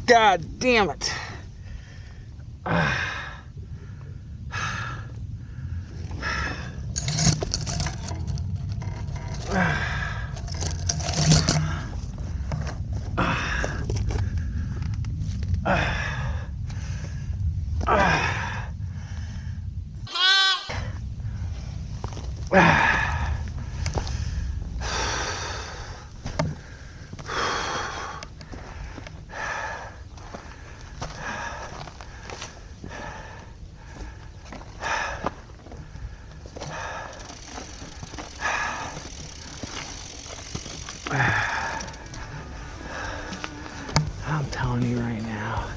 God damn it. I'm telling you right now.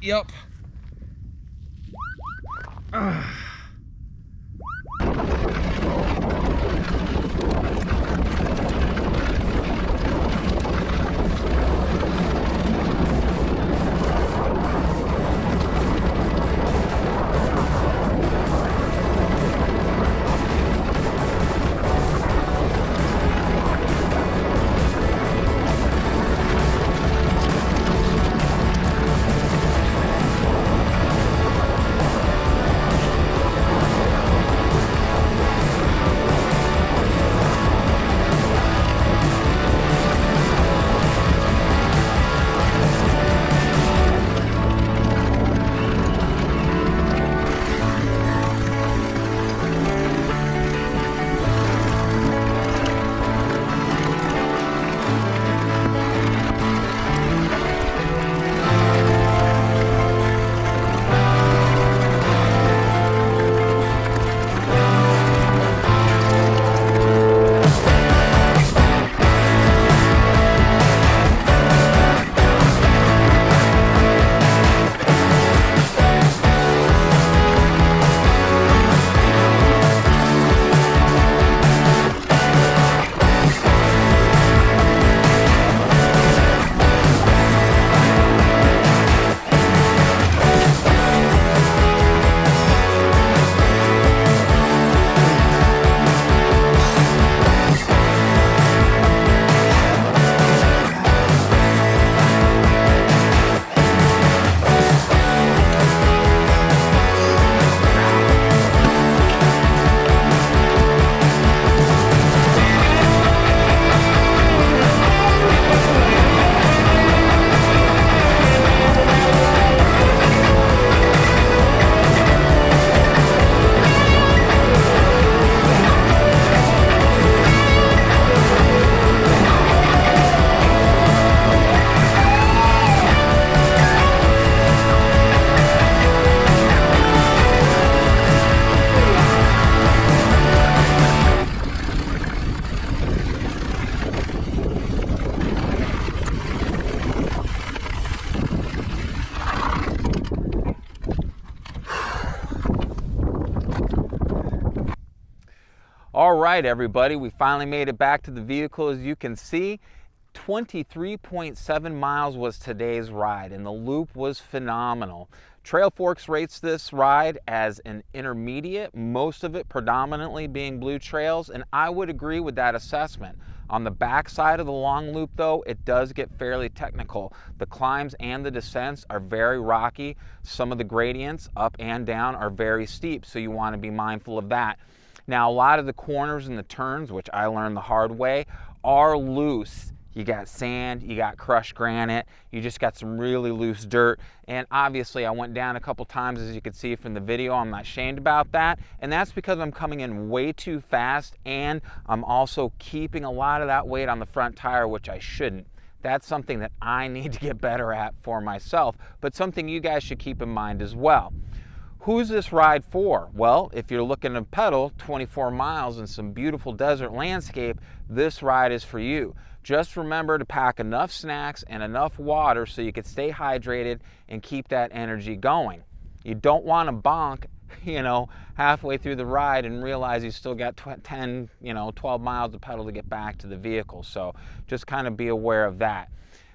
Yep. All right, everybody, we finally made it back to the vehicle. As you can see, 23.7 miles was today's ride, and the loop was phenomenal. Trailforks rates this ride as an intermediate, most of it predominantly being blue trails, and I would agree with that assessment. On the back side of the long loop, though, it does get fairly technical. The climbs and the descents are very rocky. Some of the gradients, up and down, are very steep, so you want to be mindful of that. Now, a lot of the corners and the turns, which I learned the hard way, are loose. You got sand, you got crushed granite, you just got some really loose dirt. And obviously I went down a couple times, as you can see from the video. I'm not ashamed about that. And that's because I'm coming in way too fast, and I'm also keeping a lot of that weight on the front tire, which I shouldn't. That's something that I need to get better at for myself, but something you guys should keep in mind as well. Who's this ride for? Well, if you're looking to pedal 24 miles in some beautiful desert landscape, this ride is for you. Just remember to pack enough snacks and enough water so you can stay hydrated and keep that energy going. You don't want to bonk, halfway through the ride and realize you still got 12 miles to pedal to get back to the vehicle. So just kind of be aware of that.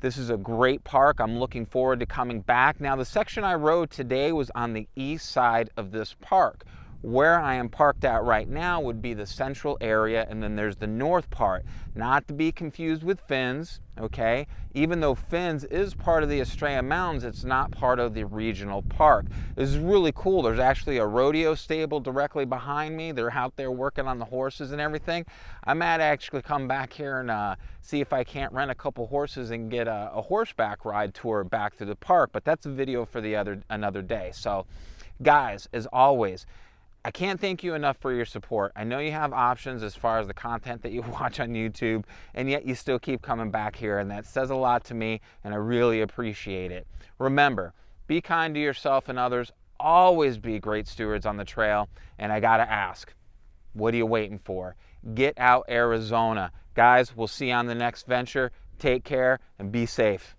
This is a great park. I'm looking forward to coming back. Now, the section I rode today was on the east side of this park. Where I am parked at right now would be the central area, and then there's the north part. Not to be confused with Fins, okay? Even though Fins is part of the Estrella Mountains, it's not part of the regional park. This is really cool. There's actually a rodeo stable directly behind me. They're out there working on the horses and everything. I might actually come back here and see if I can't rent a couple horses and get a horseback ride tour back through the park, but that's a video for another day. So, guys, as always, I can't thank you enough for your support. I know you have options as far as the content that you watch on YouTube, and yet you still keep coming back here, and that says a lot to me, and I really appreciate it. Remember, be kind to yourself and others. Always be great stewards on the trail, and I gotta ask, what are you waiting for? Get out Arizona. Guys, we'll see you on the next venture. Take care and be safe.